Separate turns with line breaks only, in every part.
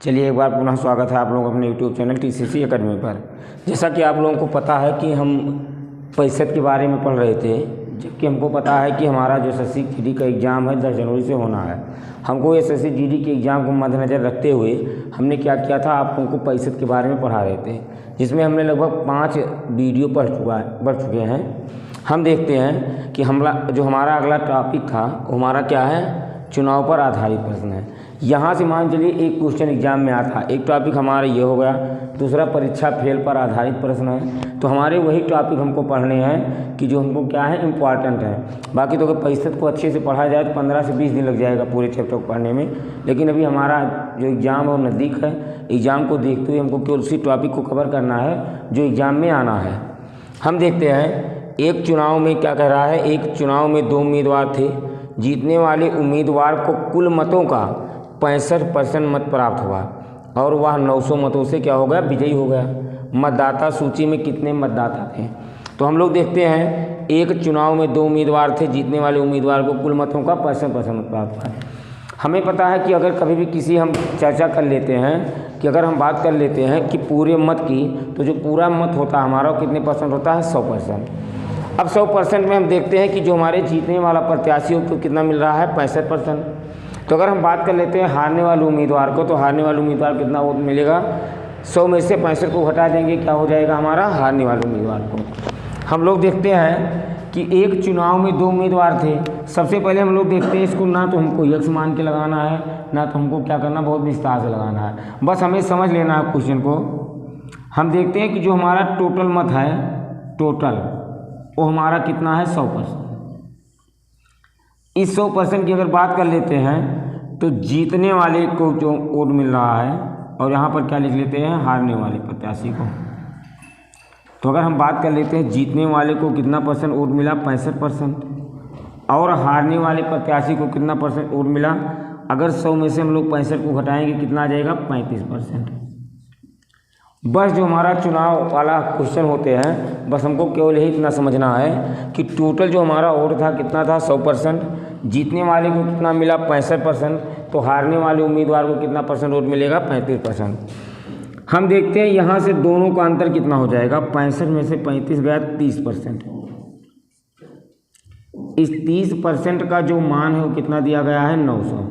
चलिए एक बार पुनः स्वागत है आप लोगों का अपने यूट्यूब चैनल TCC एकेडमी पर। जैसा कि आप लोगों को पता है कि हम पैसेट के बारे में पढ़ रहे थे, जबकि हमको पता है कि हमारा जो SSC GD का एग्ज़ाम है 10 जनवरी से होना है। हमको SSC GD के एग्ज़ाम को मद्देनज़र रखते हुए हमने क्या किया था, आप लोगों को पैसेट के बारे में पढ़ा रहे थे, जिसमें हमने लगभग 5 वीडियो पढ़ चुके हैं। हम देखते हैं कि जो हमारा अगला टॉपिक था वो हमारा क्या है, चुनाव पर आधारित प्रश्न है। यहाँ से मान चलिए एक क्वेश्चन एग्जाम में आता है, एक टॉपिक हमारा ये हो गया, दूसरा परीक्षा फेल पर आधारित प्रश्न है। तो हमारे वही टॉपिक हमको पढ़ने हैं कि जो हमको क्या है, इम्पॉर्टेंट है। बाकी तो अगर पैसेट को अच्छे से पढ़ा जाए तो 15 से 20 दिन लग जाएगा पूरे चैप्टर को पढ़ने में। लेकिन अभी हमारा जो एग्ज़ाम है वो नज़दीक है, एग्ज़ाम को देखते हुए हमको केवल उसी टॉपिक को कवर करना है जो एग्ज़ाम में आना है। हम देखते हैं एक चुनाव में क्या कह रहा है, एक चुनाव में 2 उम्मीदवार थे। जीतने वाले उम्मीदवार को कुल मतों का 65% मत प्राप्त हुआ और वह 900 मतों से क्या हो गया, विजयी हो गया। मतदाता सूची में कितने मतदाता थे? तो हम लोग देखते हैं एक चुनाव में 2 उम्मीदवार थे, जीतने वाले उम्मीदवार को कुल मतों का 65% मत प्राप्त हुआ। हमें पता है कि अगर कभी भी किसी हम चर्चा कर लेते हैं कि अगर हम बात कर लेते हैं कि पूरे मत की, तो जो पूरा मत होता है हमारा कितने % होता है, 100%। अब 100% में हम देखते हैं कि जो हमारे जीतने वाला प्रत्याशी को कितना मिल रहा है, 65%। तो अगर हम बात कर लेते हैं हारने वाले उम्मीदवार को, तो हारने वाले उम्मीदवार कितना वोट मिलेगा, 100 में से 65 को हटा देंगे, क्या हो जाएगा हमारा, हारने वाले उम्मीदवार को। हम लोग देखते हैं कि एक चुनाव में 2 उम्मीदवार थे। सबसे पहले हम लोग देखते हैं इसको, ना तो हमको यक्ष मान के लगाना है, ना तो हमको क्या करना, बहुत विस्तार से लगाना है, बस हमें समझ लेना है क्वेश्चन को। हम देखते हैं कि जो हमारा टोटल मत है, टोटल वो हमारा कितना है, 100%। इस 100% की अगर बात कर लेते हैं तो जीतने वाले को जो वोट मिल रहा है, और यहाँ पर क्या लिख लेते हैं, हारने वाले प्रत्याशी को। तो अगर हम बात कर लेते हैं जीतने वाले को कितना % वोट मिला, 65%, और हारने वाले प्रत्याशी को कितना % वोट मिला, अगर 100 में से हम लोग 65 को घटाएंगे कितना आ जाएगा, 35%। बस जो हमारा चुनाव वाला क्वेश्चन होते हैं, बस हमको केवल यही इतना समझना है कि टोटल जो हमारा वोट था कितना था, 100%, जीतने वाले को कितना मिला, 65%, तो हारने वाले उम्मीदवार को कितना % वोट मिलेगा, 35%। हम देखते हैं यहाँ से दोनों का अंतर कितना हो जाएगा, 65 में से 35 गया 30%। इस 30% का जो मान है वो कितना दिया गया है, 900।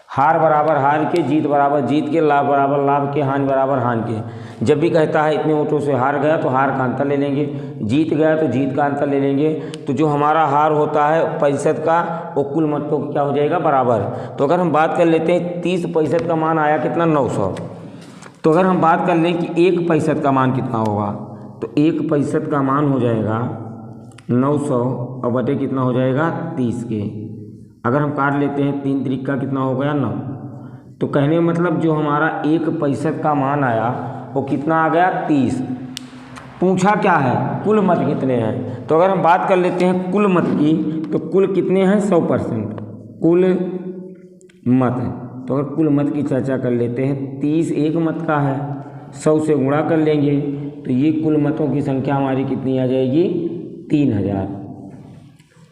हार बराबर हार के, जीत बराबर जीत के, लाभ बराबर लाभ के, हानि बराबर हानि के। जब भी कहता है इतने वोटों से हार गया तो हार का अंतर ले लेंगे, जीत गया तो जीत का अंतर ले लेंगे। तो जो हमारा हार होता है प्रतिशत का, वो कुल मतों का क्या हो जाएगा, बराबर। तो अगर हम बात कर लेते हैं 30% का मान आया कितना, 900। तो अगर हम बात कर लें कि 1% का मान कितना होगा, तो 1% का मान हो जाएगा 900 और बटे कितना हो जाएगा, 30 के। अगर हम काट लेते हैं 3 त्रिक का कितना हो गया, 9। तो कहने का मतलब जो हमारा 1% का मान आया वो कितना आ गया, 30। पूछा क्या है, कुल मत कितने हैं। तो अगर हम बात कर लेते हैं कुल मत की, तो कुल कितने हैं, 100% कुल मत है। तो अगर कुल मत की चर्चा कर लेते हैं, 30 एक मत का है, 100 से गुणा कर लेंगे तो ये कुल मतों की संख्या हमारी कितनी आ जाएगी, 3000।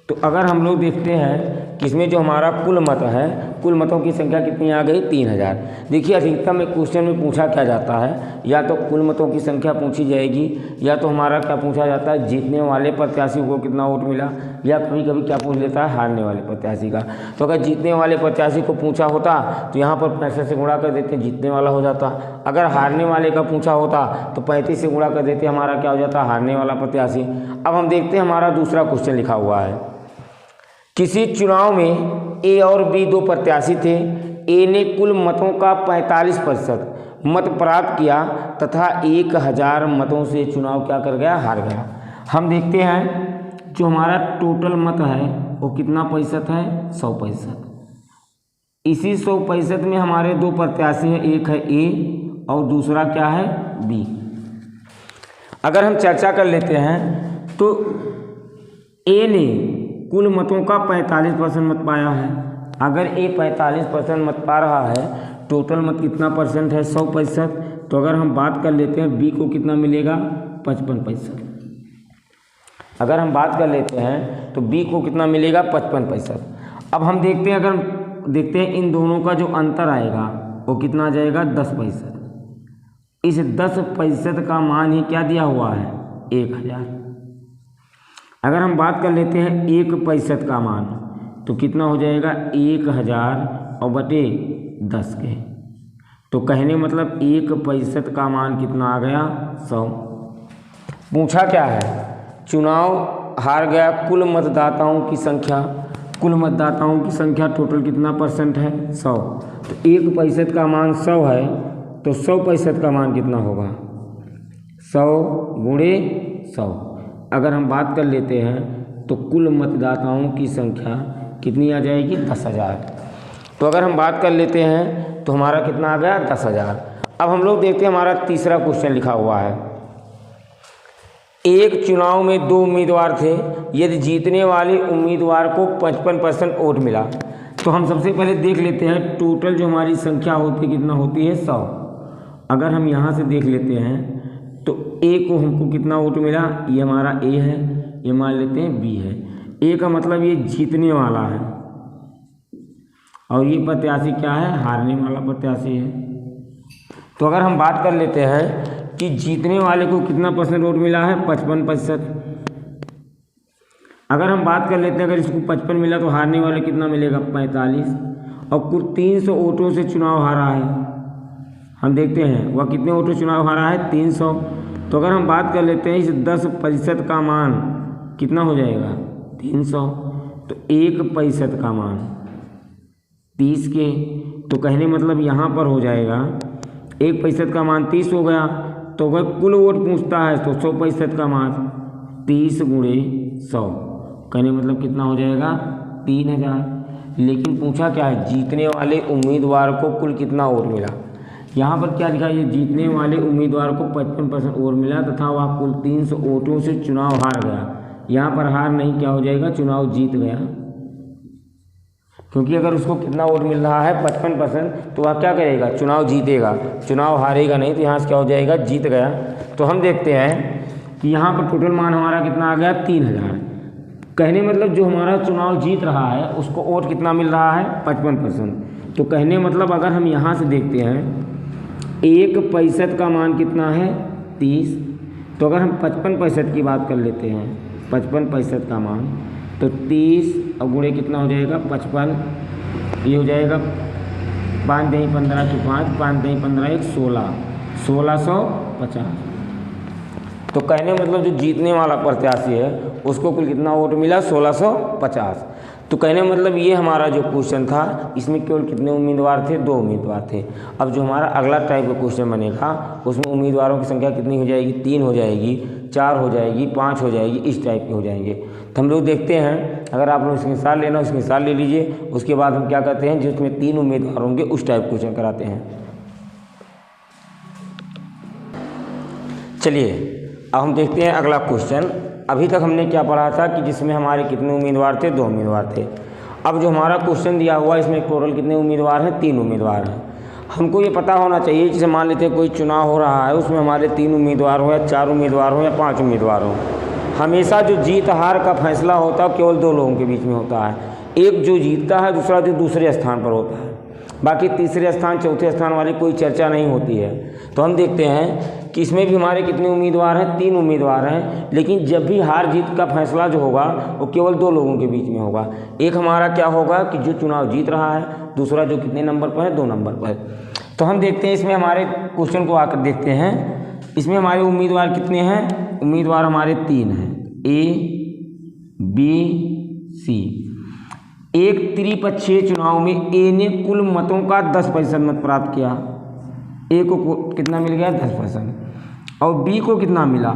तो अगर हम लोग देखते हैं किसमें जो हमारा कुल मत है, कुल मतों की संख्या कितनी आ गई, 3000। देखिए अधिकतम में क्वेश्चन में पूछा क्या जाता है, या तो कुल मतों की संख्या पूछी जाएगी, या तो हमारा क्या पूछा जाता है, जीतने वाले प्रत्याशी को कितना वोट मिला, या कभी कभी क्या पूछ लेता है, हारने वाले प्रत्याशी का। तो अगर जीतने वाले प्रत्याशी को पूछा होता तो यहाँ पर 65 से गुणा कर देते, जीतने वाला हो जाता। अगर हारने वाले का पूछा होता तो 35 से गुणा कर देते, हमारा क्या हो जाता, हारने वाला प्रत्याशी। अब हम देखते हैं हमारा दूसरा क्वेश्चन लिखा हुआ है, किसी चुनाव में ए और बी 2 प्रत्याशी थे। ए ने कुल मतों का 45% मत प्राप्त किया तथा 1000 मतों से चुनाव क्या कर गया, हार गया। हम देखते हैं जो हमारा टोटल मत है वो कितना % है, 100%। इसी 100% में हमारे 2 प्रत्याशी हैं, एक है ए और दूसरा क्या है, बी। अगर हम चर्चा कर लेते हैं तो ए ने कुल मतों का 45% मत पाया है। अगर ए 45% मत पा रहा है, टोटल मत कितना % है, 100%। तो अगर हम बात कर लेते हैं बी को कितना मिलेगा, 55%। अगर हम बात कर लेते हैं तो बी को कितना मिलेगा, 55%। अब हम देखते हैं, अगर देखते हैं इन दोनों का जो अंतर आएगा, वो कितना आ जाएगा 10%। इस 10% का मान ही क्या दिया हुआ है 1000। अगर हम बात कर लेते हैं 1% का मान तो कितना हो जाएगा 1000 और बटे 10 के। तो कहने मतलब 1% का मान कितना आ गया 100। पूछा क्या है, चुनाव हार गया कुल मतदाताओं की संख्या। कुल मतदाताओं की संख्या टोटल कितना % है 100। तो 1% का मान 100 है तो 100% का मान कितना होगा 100 गुणे 100। अगर हम बात कर लेते हैं तो कुल मतदाताओं की संख्या कितनी आ जाएगी 10,000। तो अगर हम बात कर लेते हैं तो हमारा कितना आ गया 10,000। अब हम लोग देखते हैं हमारा तीसरा क्वेश्चन लिखा हुआ है। एक चुनाव में 2 उम्मीदवार थे, यदि जीतने वाले उम्मीदवार को 55% वोट मिला। तो हम सबसे पहले देख लेते हैं टोटल जो हमारी संख्या होती है कितना होती है 100। अगर हम यहाँ से देख लेते हैं तो ए को हमको कितना वोट मिला, ये हमारा ए है, ये मान लेते हैं बी है। ए का मतलब ये जीतने वाला है और ये प्रत्याशी क्या है हारने वाला प्रत्याशी है। तो अगर हम बात कर लेते हैं कि जीतने वाले को कितना % वोट मिला है 55%। अगर हम बात कर लेते हैं अगर इसको 55 मिला तो हारने वाले कितना मिलेगा 45 और कुल 300 वोटों से चुनाव हारा है। हम देखते हैं वह कितने वोटों से चुनाव हारा है 300। तो अगर हम बात कर लेते हैं इस 10% का मान कितना हो जाएगा 300। तो 1% का मान 30 के। तो कहने मतलब यहाँ पर हो जाएगा 1% का मान 30 हो गया। तो अगर कुल वोट पूछता है तो 100% का मान 30 गुणे 100 कहने मतलब कितना हो जाएगा 3000। लेकिन पूछा क्या है जीतने वाले उम्मीदवार को कुल कितना वोट मिला। यहाँ पर क्या लिखा है जीतने वाले उम्मीदवार को 55% वोट मिला तथा वह कुल 300 वोटों से चुनाव हार गया। यहाँ पर हार नहीं क्या हो जाएगा चुनाव जीत गया, क्योंकि अगर उसको कितना वोट मिल रहा है 55% तो वह क्या करेगा चुनाव जीतेगा, चुनाव हारेगा नहीं। तो यहाँ से क्या हो जाएगा जीत गया। तो हम देखते हैं कि यहाँ पर टोटल मान हमारा कितना आ गया 3000। कहने मतलब जो हमारा चुनाव जीत रहा है उसको वोट कितना मिल रहा है 55%। तो कहने मतलब अगर हम यहाँ से देखते हैं 1% का मान कितना है 30। तो अगर हम 55% की बात कर लेते हैं 55% का मान तो 30 और गुणे कितना हो जाएगा 55, ये हो जाएगा 5 दही 15 तो 5 दही 15 1 16, 1650। तो कहने मतलब जो जीतने वाला प्रत्याशी है उसको कुल कितना वोट मिला 1650। तो कहने मतलब ये हमारा जो क्वेश्चन था इसमें केवल कितने उम्मीदवार थे 2 उम्मीदवार थे। अब जो हमारा अगला टाइप का क्वेश्चन बनेगा उसमें उम्मीदवारों की संख्या कितनी हो जाएगी 3 हो जाएगी, 4 हो जाएगी, 5 हो जाएगी, इस टाइप के हो जाएंगे। तो हम लोग देखते हैं अगर आप लोग इसके साथ लेना उसके साथ ले लीजिए। उसके बाद हम क्या करते हैं जिसमें 3 उम्मीदवार होंगे उस टाइप क्वेश्चन कराते हैं। चलिए अब हम देखते हैं अगला क्वेश्चन। अभी तक हमने क्या पढ़ा था कि जिसमें हमारे कितने उम्मीदवार थे 2 उम्मीदवार थे। अब जो हमारा क्वेश्चन दिया हुआ है इसमें टोटल कितने उम्मीदवार हैं 3 उम्मीदवार हैं। हमको ये पता होना चाहिए जैसे मान लेते हैं कोई चुनाव हो रहा है उसमें हमारे 3 उम्मीदवार हो या 4 उम्मीदवार हो या 5 उम्मीदवार हो, हमेशा जो जीत हार का फैसला होता है केवल 2 लोगों के बीच में होता है। एक जो जीतता है दूसरा जो दूसरे स्थान पर होता है, बाकी तीसरे स्थान चौथे स्थान वाली कोई चर्चा नहीं होती है। तो हम देखते हैं कि इसमें भी हमारे कितने उम्मीदवार हैं 3 उम्मीदवार हैं। लेकिन जब भी हार जीत का फैसला जो होगा वो केवल 2 लोगों के बीच में होगा। एक हमारा क्या होगा कि जो चुनाव जीत रहा है, दूसरा जो कितने नंबर पर है 2 नंबर पर। तो हम देखते हैं इसमें हमारे क्वेश्चन को आकर देखते हैं। इसमें हमारे उम्मीदवार कितने हैं, उम्मीदवार हमारे 3 हैं A B C। एक त्रिपक्षीय चुनाव में ए ने कुल मतों का 10% मत प्राप्त किया। ए को कितना मिल गया 10% और बी को कितना मिला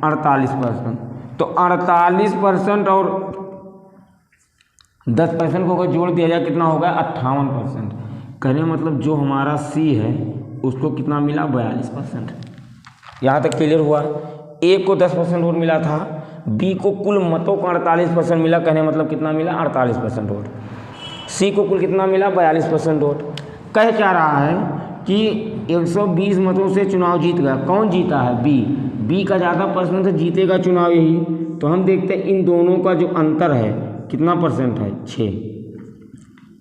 48%। तो 48% और 10% को अगर जोड़ दिया जाए कितना होगा 58%। कहने मतलब जो हमारा सी है उसको कितना मिला 42%। यहाँ तक क्लियर हुआ। ए को 10% वोट मिला था, बी को कुल मतों का 48% मिला। कहने मतलब कितना मिला 48% वोट। सी को कुल कितना मिला 42% वोट। कह क्या रहा है कि 120 मतों से चुनाव जीत गया। कौन जीता है बी का ज़्यादा परसेंट से जीतेगा चुनाव यही। तो हम देखते हैं इन दोनों का जो अंतर है कितना % है 6।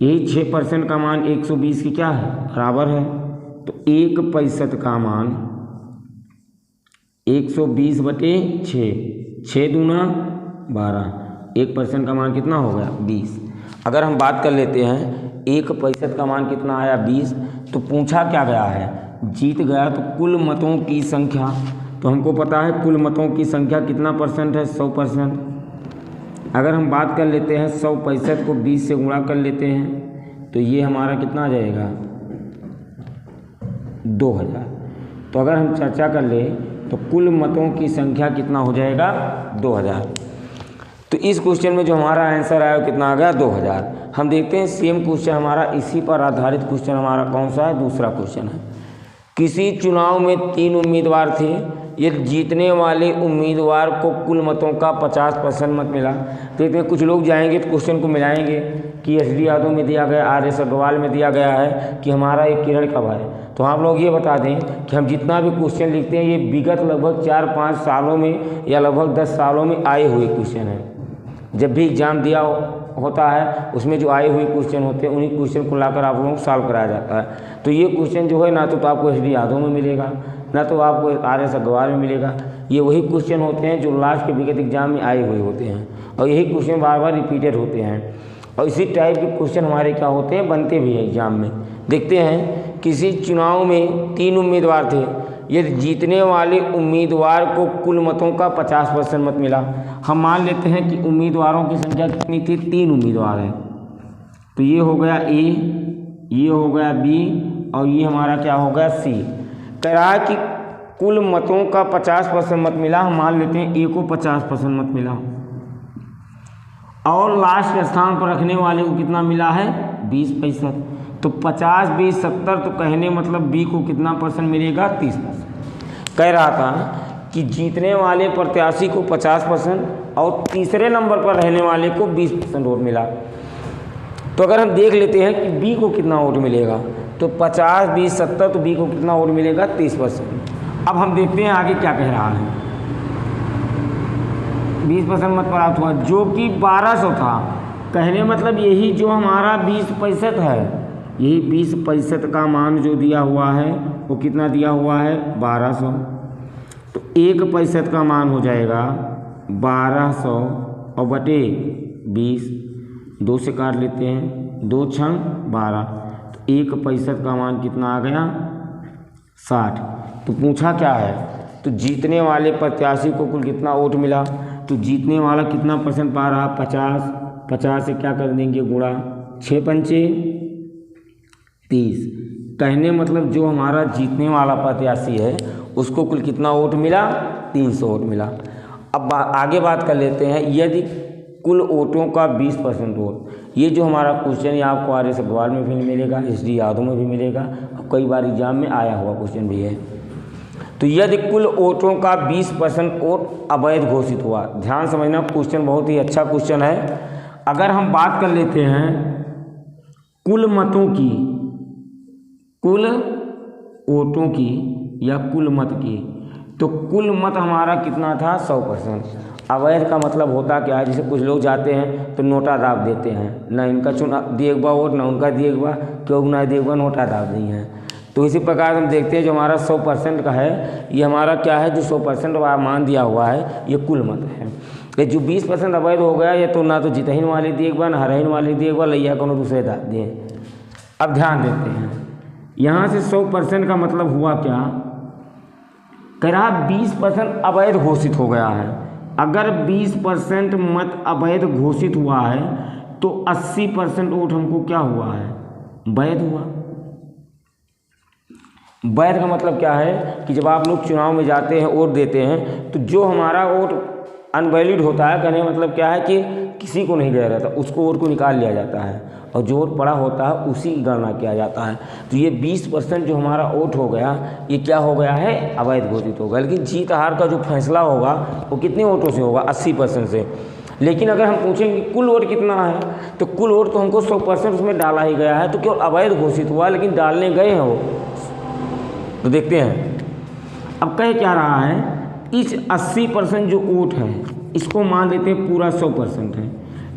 यही 6% का मान 120 की क्या है बराबर है। तो 1% का मान 120/6, 6 दूना 12, 1% का मान कितना हो गया 20। अगर हम बात कर लेते हैं 1% का मान कितना आया 20, तो पूछा क्या गया है, जीत गया तो कुल मतों की संख्या, तो हमको पता है कुल मतों की संख्या कितना परसेंट है 100%। अगर हम बात कर लेते हैं 100% को 20 से गुणा कर लेते हैं तो ये हमारा कितना आ जाएगा 2000। तो अगर हम चर्चा कर ले तो कुल मतों की संख्या कितना हो जाएगा 2000। तो इस क्वेश्चन में जो हमारा आंसर आया वो कितना आ गया 2000। हम देखते हैं सेम क्वेश्चन हमारा इसी पर आधारित क्वेश्चन हमारा कौन सा है, दूसरा क्वेश्चन है। किसी चुनाव में 3 उम्मीदवार थे, यदि जीतने वाले उम्मीदवार को कुल मतों का 50% मत मिला। देखते हैं कुछ लोग जाएंगे तो क्वेश्चन को मिलाएंगे कि एस डी यादव में दिया गया, RS अग्रवाल में दिया गया है कि हमारा एक किरण कब है। तो आप लोग ये बता दें कि हम जितना भी क्वेश्चन लिखते हैं ये विगत लगभग 4-5 सालों में या लगभग 10 सालों में आए हुए क्वेश्चन हैं। जब भी एग्ज़ाम दिया होता है उसमें जो आए हुए क्वेश्चन होते हैं उन्हीं क्वेश्चन को लाकर आप लोगों को सॉल्व कराया जाता है। तो ये क्वेश्चन जो है ना तो आपको एस डी यादव में मिलेगा, ना तो आपको RS अग्रवाल में मिलेगा। ये वही क्वेश्चन होते हैं जो लास्ट के विगत एग्जाम में आए हुए होते हैं और यही क्वेश्चन बार बार रिपीटेड होते हैं और इसी टाइप के क्वेश्चन हमारे क्या होते हैं, बनते भी हैं एग्जाम में। देखते हैं किसी चुनाव में 3 उम्मीदवार थे, यदि जीतने वाले उम्मीदवार को कुल मतों का 50% मत मिला। हम मान लेते हैं कि उम्मीदवारों की संख्या कितनी थी, 3 उम्मीदवार हैं। तो ये हो गया A, ये हो गया B और ये हमारा क्या हो गया C। कह रहा है कि कुल मतों का 50% मत मिला। हम मान लेते हैं A को 50% मत मिला और लास्ट के स्थान पर रखने वाले को कितना मिला है 20%। तो 50, 20, 70 तो कहने मतलब B को कितना परसेंट मिलेगा 30%। कह रहा था कि जीतने वाले प्रत्याशी को 50% और तीसरे नंबर पर रहने वाले को 20% वोट मिला। तो अगर हम देख लेते हैं कि B को कितना वोट मिलेगा, तो 50, 20, 70 तो B को कितना वोट मिलेगा 30%। अब हम देखते हैं आगे क्या कह रहा है। 20% मत प्राप्त हुआ जो कि 1200 था। कहने मतलब यही जो हमारा 20% है, यही 20% का मान जो दिया हुआ है वो कितना दिया हुआ है 1200। तो 1% का मान हो जाएगा 1200 और बटे 20, 2 से काट लेते हैं, 2 छंग 12। तो 1% का मान कितना आ गया 60। तो पूछा क्या है, तो जीतने वाले प्रत्याशी को कुल कितना वोट मिला। तो जीतने वाला कितना परसेंट पा रहा 50, 50 से क्या कर देंगे गुणा, 6 पंचे 30। कहने मतलब जो हमारा जीतने वाला प्रत्याशी है उसको कुल कितना वोट मिला 300 वोट मिला। अब आगे बात कर लेते हैं, यदि कुल वोटों का 20% वोट, ये जो हमारा क्वेश्चन है आपको RS अग्रवाल में भी मिलेगा, SD यादव में भी मिलेगा और कई बार एग्जाम में आया हुआ क्वेश्चन भी है। तो यदि कुल वोटों का 20% वोट अवैध घोषित हुआ, ध्यान समझना क्वेश्चन बहुत ही अच्छा क्वेश्चन है। अगर हम बात कर लेते हैं कुल मतों की, कुल वोटों की या कुल मत की, तो कुल मत हमारा कितना था 100%। अवैध का मतलब होता क्या है, जैसे कुछ लोग जाते हैं तो नोटा दाब देते हैं, ना इनका चुना दिए हुआ वोट ना उनका दिए हुआ, क्यों ना दिए हुआ नोटा दाब दी हैं। तो इसी प्रकार हम देखते हैं जो हमारा 100% का है ये हमारा क्या है, जो 100% मान दिया हुआ है ये कुल मत है। ये जो 20% अवैध हो गया ये तो ना तो जितहीन वाले दिए हुआ ना हरहीन वाले दिए हुआ, लैया को दूसरे दाब दिए। अब ध्यान देते हैं यहाँ से 100% का मतलब हुआ क्या, कह रहा 20% अवैध घोषित हो गया है। अगर 20% मत अवैध घोषित हुआ है तो 80% वोट हमको क्या हुआ है वैध हुआ। वैध का मतलब क्या है कि जब आप लोग चुनाव में जाते हैं वोट देते हैं तो जो हमारा वोट अनवैलिड होता है, कहने मतलब क्या है कि किसी को नहीं गया रहता, उसको वोट को निकाल लिया जाता है और जो वोट पड़ा होता है उसी की गणना किया जाता है। तो ये 20% जो हमारा वोट हो गया ये क्या हो गया है अवैध घोषित होगा। लेकिन जीत हार का जो फैसला होगा वो कितने वोटों से होगा 80% से। लेकिन अगर हम पूछेंगे कुल वोट कितना है तो कुल वोट तो हमको 100% उसमें डाला ही गया है, तो केवल अवैध घोषित हुआ लेकिन डालने गए हैं वो। तो देखते हैं अब कह क्या रहा है, इस 80% जो वोट है इसको मान लेते हैं पूरा 100% है,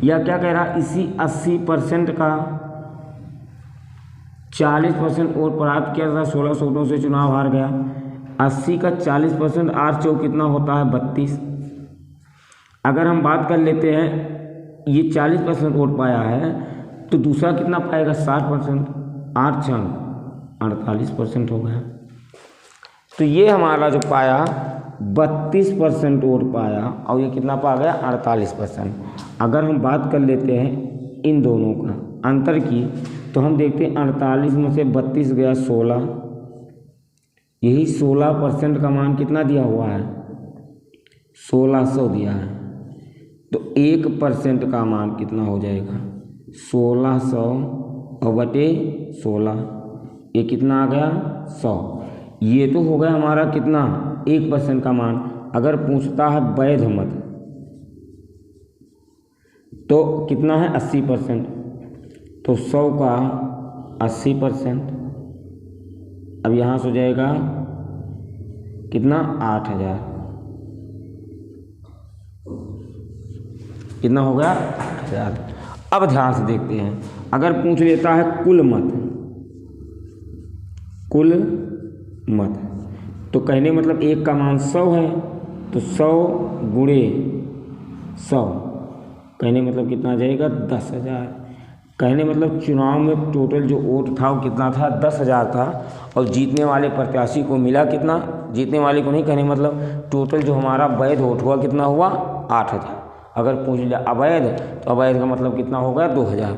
या क्या कह रहा है इसी 80% का 40% वोट प्राप्त किया था, 1600 वोटों से चुनाव हार गया। 80 का 40% 8 चौक कितना होता है 32। अगर हम बात कर लेते हैं ये 40% वोट पाया है तो दूसरा कितना पाएगा 60%, 8 छंग 48% हो गया। तो ये हमारा जो पाया 32% वोट पाया और ये कितना पा गया 48%। अगर हम बात कर लेते हैं इन दोनों का अंतर की तो हम देखते हैं 48 में से 32 गया 16, यही 16% का मान कितना दिया हुआ है 1600 दिया है। तो 1% का मान कितना हो जाएगा 1600 और बटे 16, ये कितना आ गया 100। ये तो हो गया हमारा कितना 1% का मान। अगर पूछता है वैध मत तो कितना है 80%, तो 100 का 80%। अब यहाँ से हो जाएगा कितना 8000, कितना हो गया 8000। अब ध्यान से देखते हैं, अगर पूछ लेता है कुल मत तो कहने मतलब एक का मान 100 है तो 100 गुणे 100 कहने मतलब कितना आ जाएगा 10,000। कहने मतलब चुनाव में टोटल जो वोट था वो कितना था 10,000 था और जीतने वाले प्रत्याशी को मिला कितना, जीतने वाले को नहीं, कहने मतलब टोटल जो हमारा वैध वोट हुआ कितना हुआ 8,000। अगर पूछ लिया अवैध तो अवैध का मतलब कितना हो गया 2,000।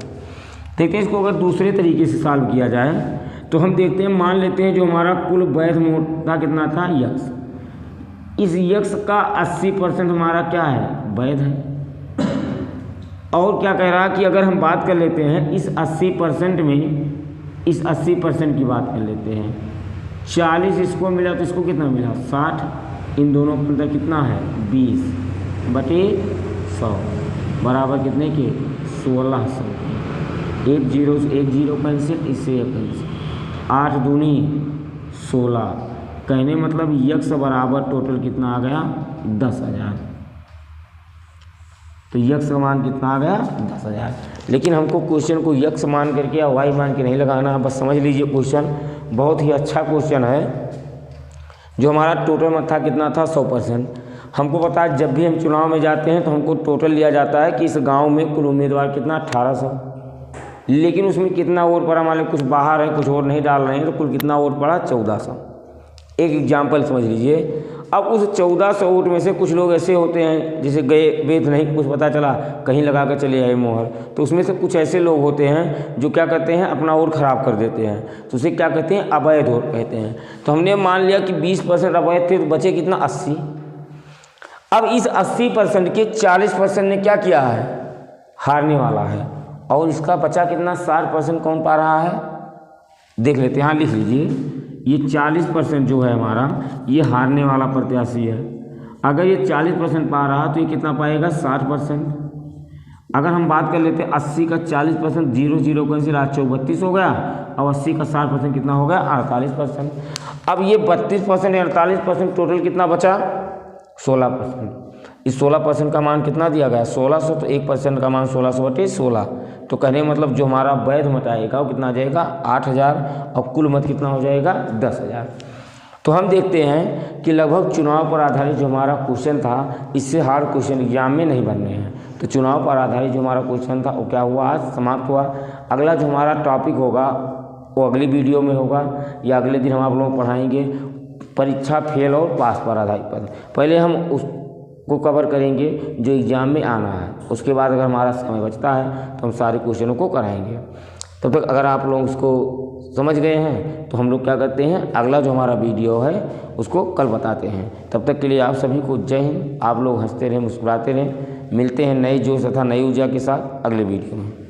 देखते हैं इसको अगर दूसरे तरीके से सॉल्व किया जाए तो हम देखते हैं, मान लेते हैं जो हमारा कुल वैध वोट था कितना था यक्स, इस यक्स का 80% हमारा क्या है वैध है। और क्या कह रहा है कि अगर हम बात कर लेते हैं इस 80% में, इस 80% की बात कर लेते हैं, 40 इसको मिला तो इसको कितना मिला 60, इन दोनों के अंदर कितना है 20 बटे 100 बराबर कितने के 1600। एक जीरो से एक जीरो कैंसिल, इससे एक कैंसिल, 8 दूनी 16, कहने मतलब यक्स बराबर टोटल कितना आ गया 10,000। तो यक्स का मान कितना आ गया 10,000। लेकिन हमको क्वेश्चन को यक्स मान करके या वाई मान के नहीं लगाना, बस समझ लीजिए क्वेश्चन बहुत ही अच्छा क्वेश्चन है। जो हमारा टोटल में था कितना था 100%। हमको पता है जब भी हम चुनाव में जाते हैं तो हमको टोटल लिया जाता है कि इस गांव में कुल उम्मीदवार कितना 1800, लेकिन उसमें कितना वोट पड़ा, मान लो कुछ बाहर है कुछ वोट नहीं डाल रहे हैं तो कुल कितना वोट पड़ा 1400। एक एग्जाम्पल समझ लीजिए, अब उस 1400 वोट में से कुछ लोग ऐसे होते हैं जैसे गए वेद नहीं कुछ पता चला कहीं लगा कर चले आए मोहर, तो उसमें से कुछ ऐसे लोग होते हैं जो क्या करते हैं अपना वोट खराब कर देते हैं, तो उसे क्या कहते हैं अवैध वोट कहते हैं। तो हमने मान लिया कि 20% अवैध थे तो बचे कितना 80। अब इस 80% के 40% ने क्या किया है हारने वाला है, और इसका बचा कितना 60% कौन पा रहा है देख लेते हैं। हाँ लिख लीजिए, ये 40% जो है हमारा ये हारने वाला प्रत्याशी है। अगर ये 40% पा रहा तो ये कितना पाएगा 60%। अगर हम बात कर लेते हैं 80 का 40%, 0 कैंसिल 8 चौक 32 हो गया, और 80 का 60% कितना हो गया 48%। अब ये 32% या 48% टोटल कितना बचा 16%। इस 16% का मान कितना दिया गया 1600, तो 1% का मान 1600 बटे 16, तो कहने मतलब जो हमारा वैध मत आएगा वो कितना आ जाएगा 8000 और कुल मत कितना हो जाएगा 10,000। तो हम देखते हैं कि लगभग चुनाव पर आधारित जो हमारा क्वेश्चन था इससे हार्ड क्वेश्चन एग्जाम में नहीं बनने हैं। तो चुनाव पर आधारित जो हमारा क्वेश्चन था वो क्या हुआ आज समाप्त हुआ। अगला जो हमारा टॉपिक होगा वो अगली वीडियो में होगा या अगले दिन हम आप लोग पढ़ाएंगे परीक्षा फेल और पास पर आधारित पर। पहले हम उसको कवर करेंगे जो एग्ज़ाम में आना है, उसके बाद अगर हमारा समय बचता है तो हम सारे क्वेश्चनों को कराएंगे। तब तक अगर आप लोग उसको समझ गए हैं तो हम लोग क्या करते हैं अगला जो हमारा वीडियो है उसको कल बताते हैं। तब तक के लिए आप सभी को जय हिंद। आप लोग हंसते रहें मुस्कुराते रहें। मिलते हैं नए जोश तथा नई ऊर्जा के साथ अगले वीडियो में।